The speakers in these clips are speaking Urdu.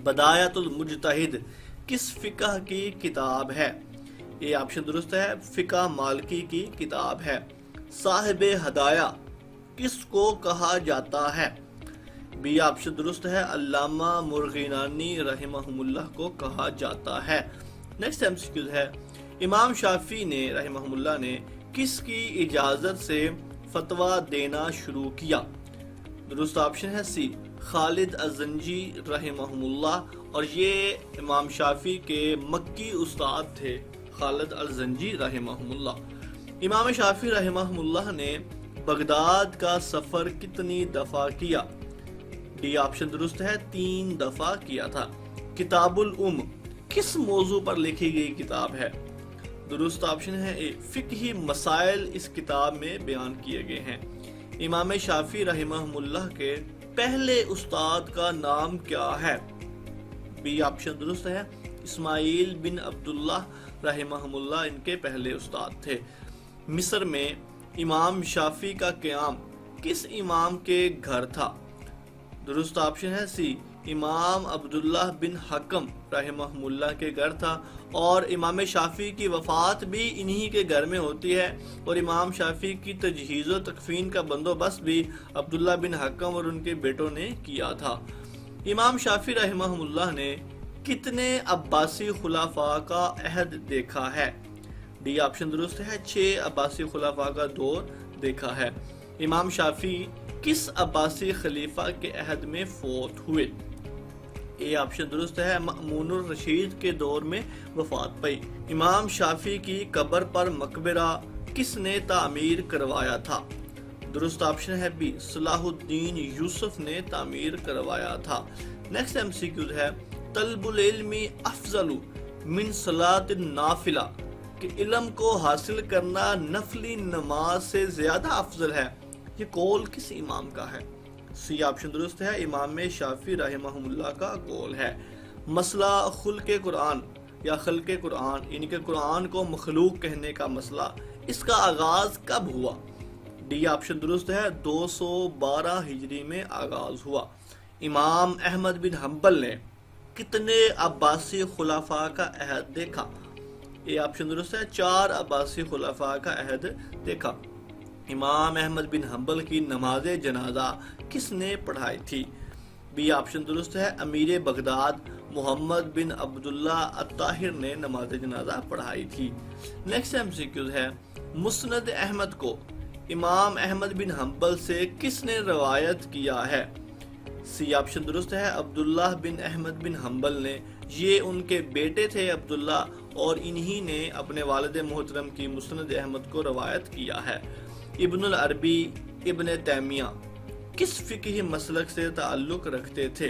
بدایت المجتہد کس فقہ کی کتاب ہے؟ یہ آپشن درست ہے، فقہ مالکی کی کتاب ہے۔ صاحب ہدایہ کس کو کہا جاتا ہے؟ بی آپشن درست ہے، علامہ مرغینانی رحمہم اللہ کو کہا جاتا ہے۔ نیکسٹ MCQ ہے، امام شافعی نے رحمہم اللہ نے کس کی اجازت سے فتویٰ دینا شروع کیا؟ درست آپشن ہے سی، خالد الزنجی رحمہم اللہ، اور یہ امام شافعی کے مکی استاد تھے، خالد الزنجی رحمہم اللہ۔ امام شافعی رحمہم اللہ نے بغداد کا سفر کتنی دفعہ کیا؟ ڈی آپشن درست ہے، 3 دفعہ کیا تھا۔ کتاب الام کس موضوع پر لکھی گئی کتاب ہے؟ درست آپشن ہے اے، فقہی مسائل اس کتاب میں بیان کیے گئے ہیں۔ امام شافعی رحمہم اللہ کے پہلے استاد کا نام کیا ہے؟ بی آپشن درست ہے، اسماعیل بن عبداللہ رحمہم اللہ ان کے پہلے استاد تھے۔ مصر میں امام شافعی کا قیام کس امام کے گھر تھا؟ درست آپشن ہے سی، امام عبداللہ بن حکم رحمہم اللہ کے گھر تھا، اور امام شافعی کی وفات بھی انہی کے گھر میں ہوتی ہے، اور امام شافعی کی تجہیز و تکفین کا بندوبست بھی عبداللہ بن حکم اور ان کے بیٹوں نے کیا تھا۔ امام شافعی رحمہم اللہ نے کتنے عباسی خلفاء کا عہد دیکھا ہے؟ ڈی آپشن درست ہے، 6 عباسی خلفاء کا دور دیکھا ہے۔ امام شافعی کس عباسی خلیفہ کے عہد میں فوت ہوئے؟ اے آپشن درست ہے، مأمون الرشید کے دور میں وفات پائی۔ امام شافعی کی قبر پر مقبرہ کس نے تعمیر کروایا تھا؟ درست آپشن ہے بی، صلاح الدین یوسف نے تعمیر کروایا تھا۔ نیکسٹ MCQ ہے، طلب العلم افضل من صلاۃ النافلہ، کہ علم کو حاصل کرنا نفلی نماز سے زیادہ افضل ہے، یہ قول کس امام کا ہے؟ سی آپشن درست ہے، امام شافعی رحمہم اللہ کا قول ہے۔ مسئلہ خلق قرآن یا خلق قرآن، یعنی کہ قرآن کو مخلوق کہنے کا مسئلہ، اس کا آغاز کب ہوا؟ ڈی آپشن درست ہے، 212 ہجری میں آغاز ہوا۔ امام احمد بن حنبل نے کتنے عباسی خلفاء کا عہد دیکھا؟ یہ آپشن درست ہے، 4 عباسی خلفاء کا عہد دیکھا۔ امام احمد بن حنبل کی نماز جنازہ کس نے پڑھائی تھی؟ بی آپشن درست ہے، امیر بغداد محمد بن عبداللہ الطاہر نے نماز جنازہ پڑھائی تھی۔ نیکسٹ MCQ ہے، مسند احمد کو امام احمد بن حنبل سے کس نے روایت کیا ہے؟ سی آپشن درست ہے، عبداللہ بن احمد بن حنبل نے، یہ ان کے بیٹے تھے عبداللہ، اور انہی نے اپنے والد محترم کی مسند احمد کو روایت کیا ہے۔ ابن العربی ابن تیمیہ کس فقہی مسلک سے تعلق رکھتے تھے؟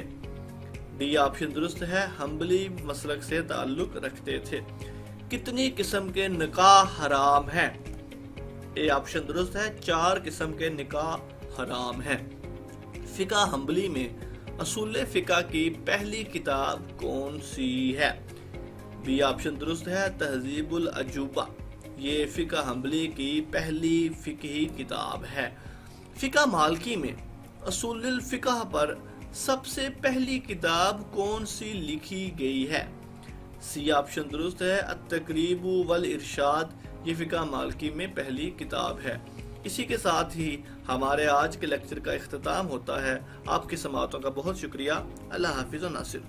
ڈی آپشن درست ہے، حنبلی مسلک سے تعلق رکھتے تھے۔ کتنی قسم کے نکاح حرام ہیں؟ اے آپشن درست ہے، 4 قسم کے نکاح حرام ہیں۔ فقہ حنبلی میں اصول فقہ کی پہلی کتاب کون سی ہے؟ بی آپشن درست ہے، تہذیب العجوبہ، یہ فقہ حنبلی کی پہلی فقہی کتاب ہے۔ فقہ مالکی میں اصول الفقہ پر سب سے پہلی کتاب کون سی لکھی گئی ہے؟ سی آپشن درست ہے، التقریب والارشاد، یہ فقہ مالکی میں پہلی کتاب ہے۔ اسی کے ساتھ ہی ہمارے آج کے لیکچر کا اختتام ہوتا ہے۔ آپ کی سماعتوں کا بہت شکریہ۔ اللہ حافظ و ناصر۔